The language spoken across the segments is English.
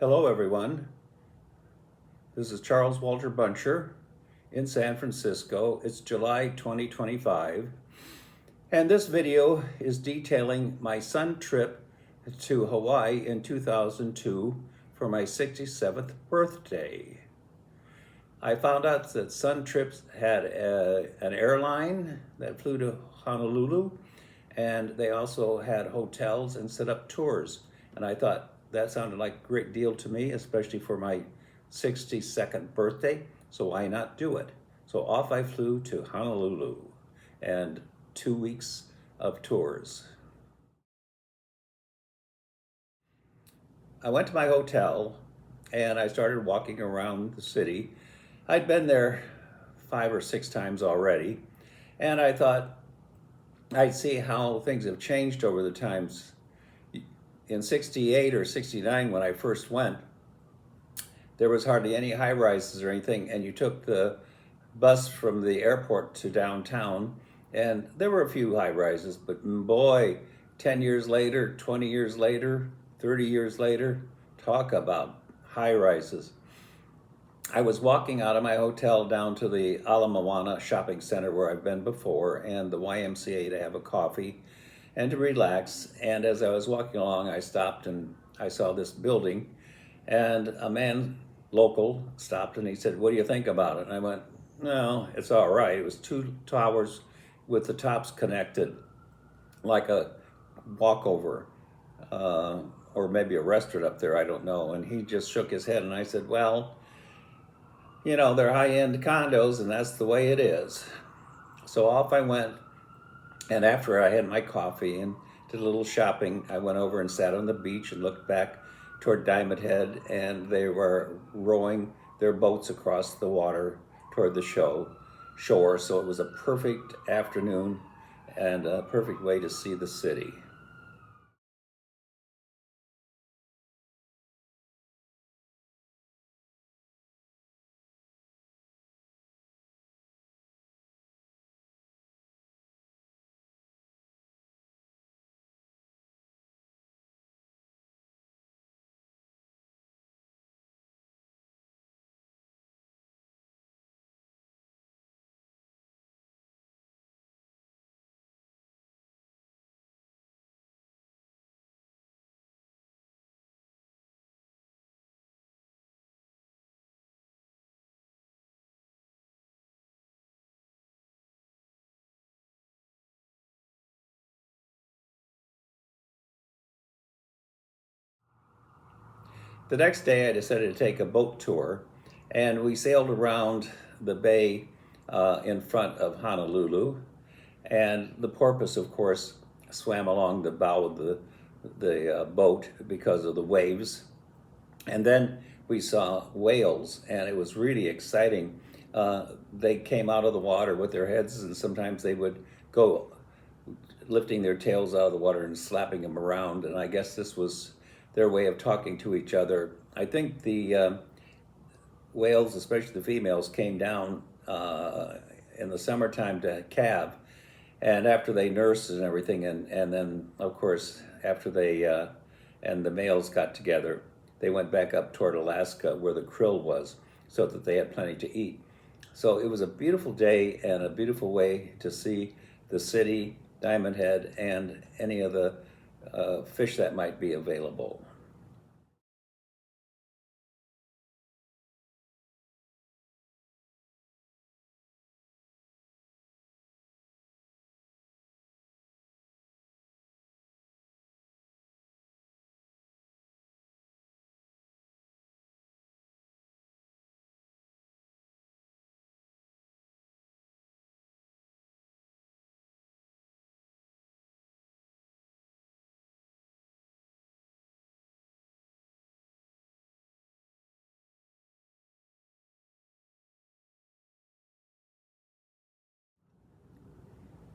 Hello everyone, this is Charles Walter Buntjer in San Francisco. It's July 2025 and this video is detailing my sun trip to Hawaii in 2002 for my 67th birthday. I found out that Sun Trips had an airline that flew to Honolulu, and they also had hotels and set up tours. And I thought that sounded like a great deal to me, especially for my 62nd birthday, so why not do it? So off I flew to Honolulu and 2 weeks of tours. I went to my hotel and I started walking around the city. I'd been there 5 or 6 times already, and I thought I'd see how things have changed over the times. In 68 or 69, when I first went, there was hardly any high rises or anything, and you took the bus from the airport to downtown, and there were a few high rises, but boy, 10 years later, 20 years later, 30 years later, talk about high rises. I was walking out of my hotel down to the Ala Moana shopping center where I've been before and the YMCA to have a coffee and to relax. And as I was walking along, I stopped and I saw this building, and a man local stopped and he said, "What do you think about it?" And I went, "No, it's all right." It was 2 towers with the tops connected like a walkover, or maybe a restaurant up there, I don't know. And he just shook his head, and I said, "Well, you know, they're high-end condos and that's the way it is." So off I went, and after I had my coffee and did a little shopping, I went over and sat on the beach and looked back toward Diamond Head, and they were rowing their boats across the water toward the shore. So it was a perfect afternoon and a perfect way to see the city. The next day, I decided to take a boat tour, and we sailed around the bay in front of Honolulu. And the porpoise, of course, swam along the bow of the boat because of the waves. And then we saw whales, and it was really exciting. They came out of the water with their heads, and sometimes they would go lifting their tails out of the water and slapping them around. And I guess this was their way of talking to each other. I think the whales, especially the females, came down in the summertime to calve, and after they nursed and everything, and then of course after they and the males got together, they went back up toward Alaska where the krill was, so that they had plenty to eat. So it was a beautiful day and a beautiful way to see the city, Diamond Head, and any of the fish that might be available.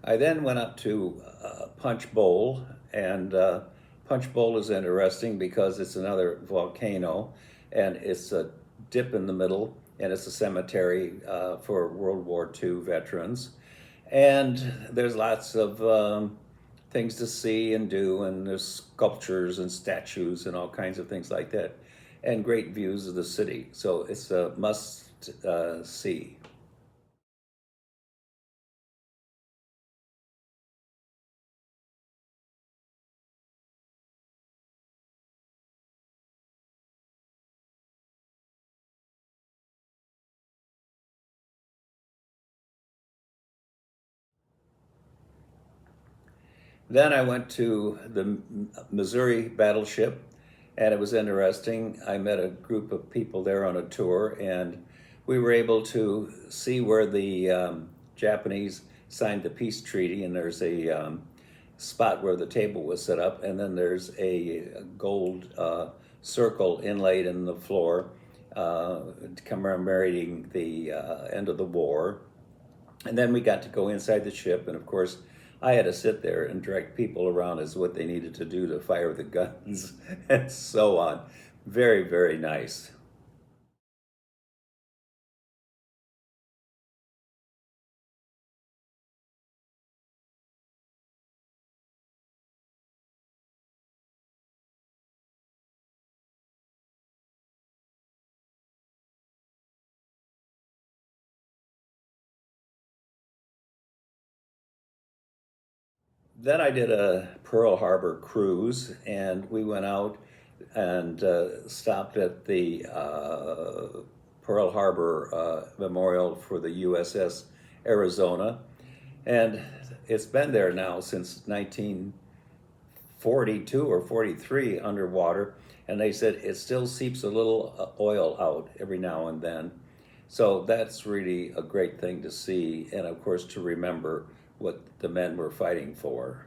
I then went up to Punch Bowl, and Punch Bowl is interesting because it's another volcano, and it's a dip in the middle, and it's a cemetery for World War II veterans. And there's lots of things to see and do, and there's sculptures and statues and all kinds of things like that. and great views of the city. So it's a must see. Then I went to the Missouri battleship, and it was interesting. I met a group of people there on a tour, and we were able to see where the Japanese signed the peace treaty. And there's a spot where the table was set up, and then there's a gold circle inlaid in the floor commemorating the end of the war. And then we got to go inside the ship, and of course, I had to sit there and direct people around as what they needed to do to fire the guns and so on. Very, very nice. Then I did a Pearl Harbor cruise, and we went out and stopped at the Pearl Harbor Memorial for the USS Arizona. And it's been there now since 1942 or 43 underwater. And they said it still seeps a little oil out every now and then. So that's really a great thing to see, and of course to remember what the men were fighting for.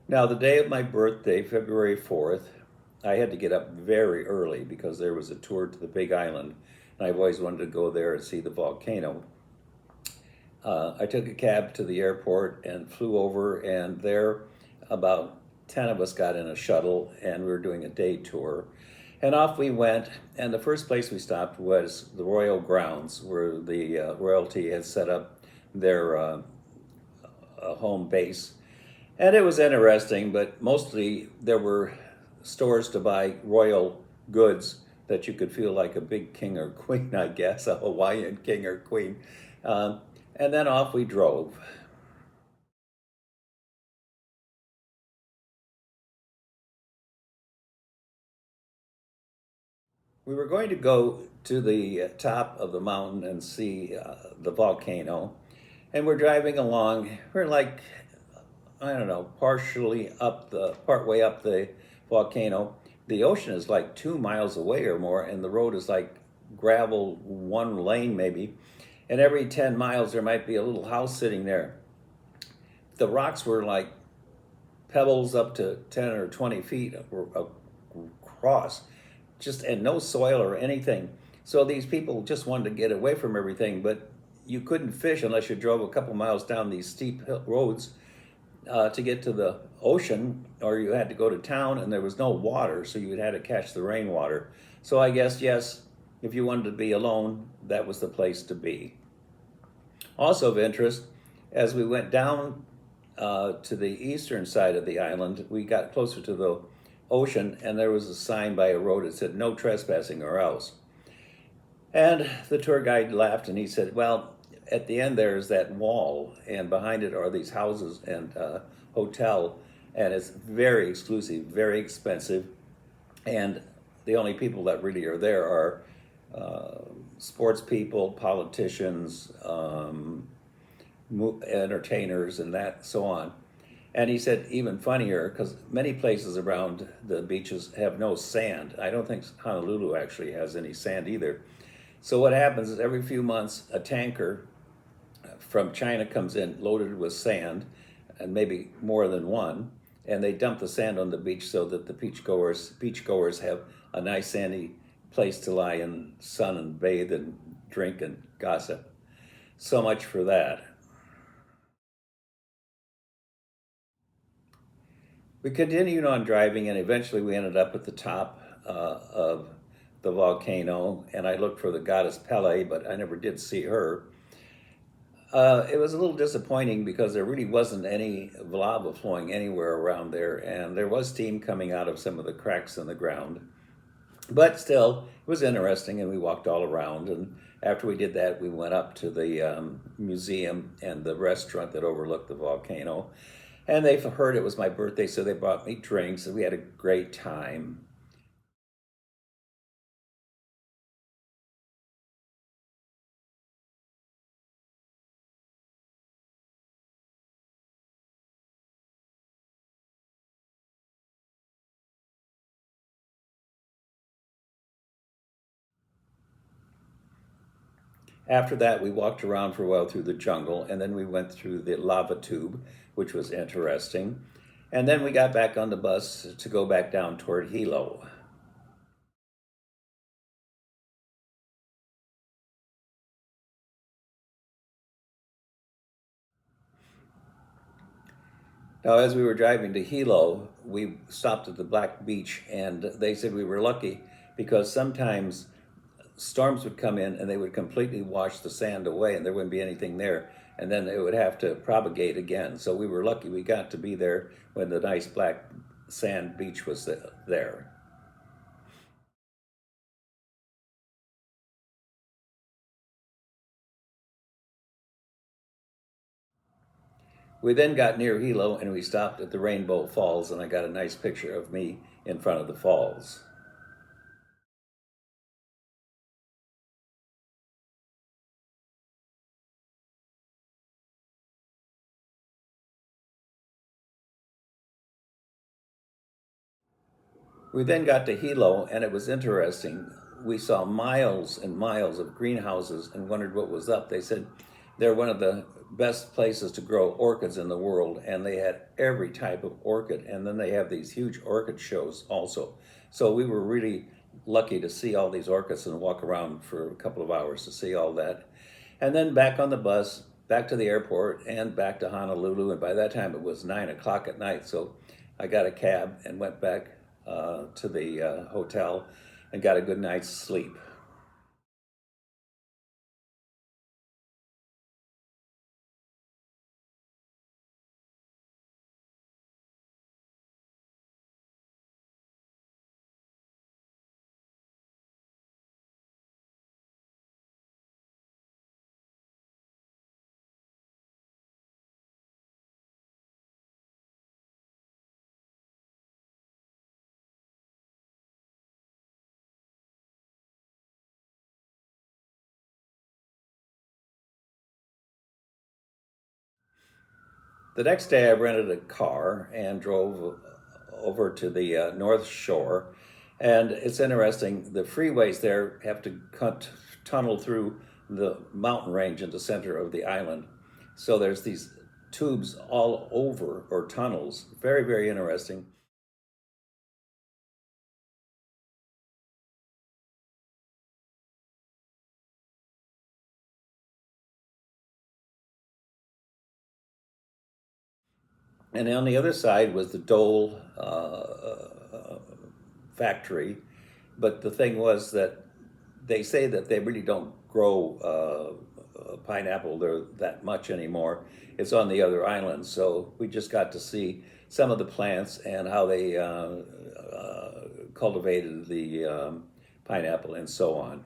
Now, the day of my birthday, February 4th, I had to get up very early because there was a tour to the Big Island, and I've always wanted to go there and see the volcano. I took a cab to the airport and flew over, and there about 10 of us got in a shuttle, and we were doing a day tour. And off we went, and the first place we stopped was the Royal Grounds, where the royalty had set up their home base. And it was interesting, but mostly there were stores to buy royal goods that you could feel like a big king or queen, I guess, a Hawaiian king or queen. Um, and then off we drove. We were going to go to the top of the mountain and see the volcano. And we're driving along. We're like, I don't know, part way up the volcano. The ocean is like 2 miles away or more, and the road is like gravel, one lane maybe. And every 10 miles, there might be a little house sitting there. The rocks were like pebbles up to 10 or 20 feet across, just and no soil or anything. So these people just wanted to get away from everything, but you couldn't fish unless you drove a couple miles down these steep roads to get to the ocean, or you had to go to town, and there was no water, so you had to catch the rainwater. So I guess, yes, if you wanted to be alone, that was the place to be. Also of interest, as we went down to the eastern side of the island, we got closer to the ocean, and there was a sign by a road that said, "No trespassing or else." And the tour guide laughed and he said, "Well, at the end there is that wall, and behind it are these houses and hotel, and it's very exclusive, very expensive, and the only people that really are there are sports people, politicians, entertainers, and that so on." And he said, even funnier, because many places around the beaches have no sand. I don't think Honolulu actually has any sand either. So what happens is every few months, a tanker from China comes in loaded with sand, and maybe more than one, and they dump the sand on the beach so that the beachgoers have a nice sandy place to lie in sun and bathe and drink and gossip. So much for that. We continued on driving, and eventually we ended up at the top of the volcano. And I looked for the goddess Pele, but I never did see her. It was a little disappointing because there really wasn't any lava flowing anywhere around there, and there was steam coming out of some of the cracks in the ground. But still, it was interesting, and we walked all around. And after we did that, we went up to the museum and the restaurant that overlooked the volcano. And they heard it was my birthday, so they brought me drinks, and we had a great time. After that, we walked around for a while through the jungle, and then we went through the lava tube, which was interesting. And then we got back on the bus to go back down toward Hilo. Now, as we were driving to Hilo, we stopped at the Black Beach, and they said we were lucky because sometimes storms would come in and they would completely wash the sand away, and there wouldn't be anything there. And then it would have to propagate again. So we were lucky we got to be there when the nice black sand beach was there. We then got near Hilo and we stopped at the Rainbow Falls, and I got a nice picture of me in front of the falls. We then got to Hilo, and it was interesting. We saw miles and miles of greenhouses and wondered what was up. They said they're one of the best places to grow orchids in the world, and they had every type of orchid. And then they have these huge orchid shows also. So we were really lucky to see all these orchids and walk around for a couple of hours to see all that. And then back on the bus, back to the airport, and back to Honolulu. And by that time, it was 9 o'clock at night. So I got a cab and went back to the hotel and got a good night's sleep. The next day, I rented a car and drove over to the North Shore. And it's interesting, the freeways there have to tunnel through the mountain range in the center of the island. So there's these tubes all over, or tunnels. Very, very interesting. And on the other side was the Dole factory. But the thing was that they say that they really don't grow pineapple there that much anymore. It's on the other islands. So we just got to see some of the plants and how they cultivated the pineapple and so on.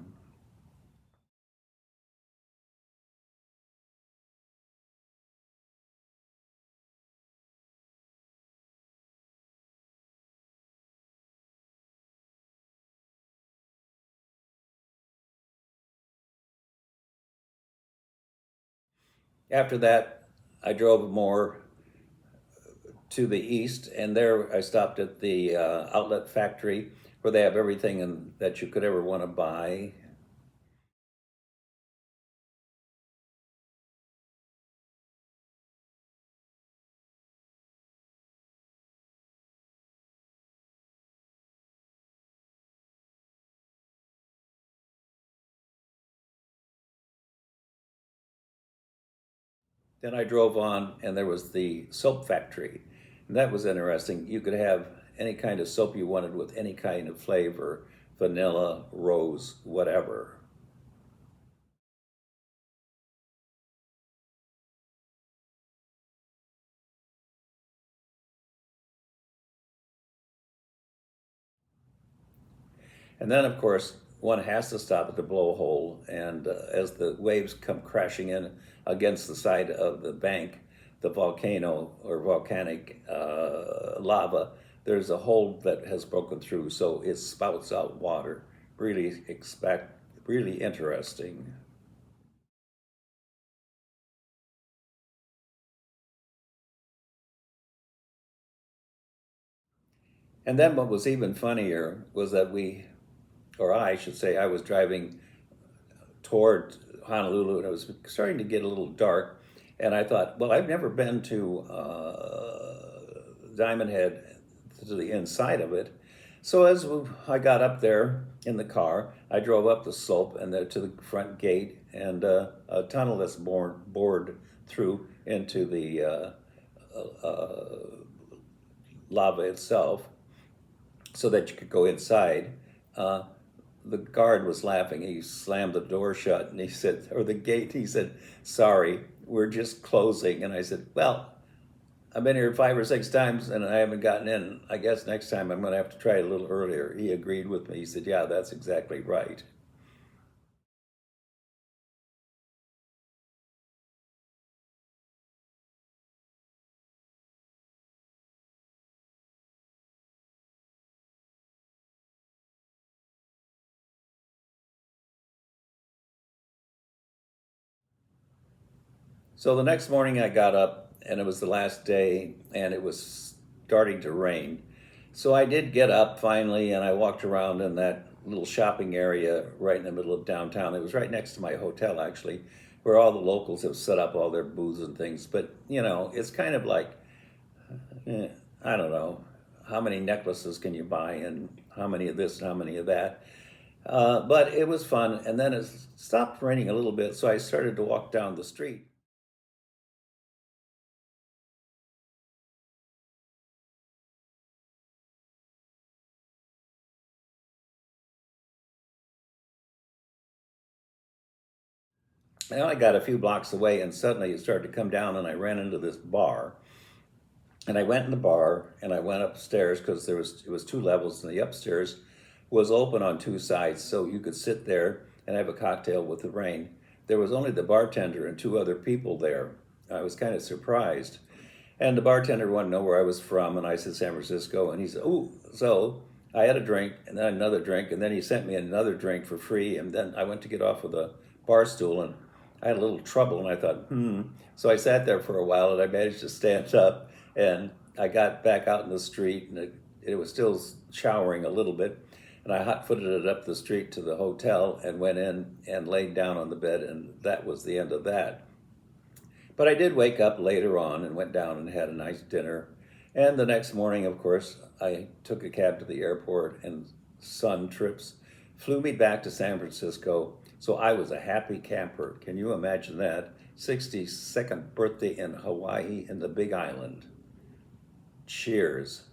After that, I drove more to the east, and there I stopped at the outlet factory where they have everything that you could ever want to buy. Then I drove on, and there was the soap factory. And that was interesting. You could have any kind of soap you wanted with any kind of flavor, vanilla, rose, whatever. And then, of course, one has to stop at the blowhole, and as the waves come crashing in against the side of the bank, the volcano or volcanic lava, there's a hole that has broken through, so it spouts out water. Really interesting. And then what was even funnier was that or I should say, I was driving toward Honolulu, and it was starting to get a little dark. And I thought, well, I've never been to Diamond Head, to the inside of it. So as I got up there in the car, I drove up the slope and then to the front gate, and a tunnel that's bored through into the lava itself, so that you could go inside. Uh, the guard was laughing. He slammed the door shut and he said, or the gate, he said, "Sorry, we're just closing." And I said, "Well, I've been here 5 or 6 times and I haven't gotten in. I guess next time I'm going to have to try a little earlier." He agreed with me. He said, "Yeah, that's exactly right." So the next morning I got up and it was the last day and it was starting to rain. So I did get up finally and I walked around in that little shopping area right in the middle of downtown. It was right next to my hotel actually, where all the locals have set up all their booths and things. But you know, it's kind of like, eh, I don't know, how many necklaces can you buy and how many of this and how many of that. But it was fun. And then it stopped raining a little bit, so I started to walk down the street. And I got a few blocks away, and suddenly it started to come down, and I ran into this bar. And I went in the bar, and I went upstairs because it was 2 levels, and the upstairs was open on 2 sides, so you could sit there and have a cocktail with the rain. There was only the bartender and 2 other people there. I was kind of surprised. And the bartender wanted to know where I was from, and I said San Francisco, and he said, "Ooh." So I had a drink, and then another drink, and then he sent me another drink for free, and then I went to get off of the bar stool, and I had a little trouble, and I thought, hmm. So I sat there for a while, and I managed to stand up, and I got back out in the street, and it was still showering a little bit, and I hot-footed it up the street to the hotel and went in and laid down on the bed, and that was the end of that. But I did wake up later on and went down and had a nice dinner. And the next morning, of course, I took a cab to the airport, and Sun Trips flew me back to San Francisco. So I was a happy camper. Can you imagine that? 62nd birthday in Hawaii in the Big Island. Cheers.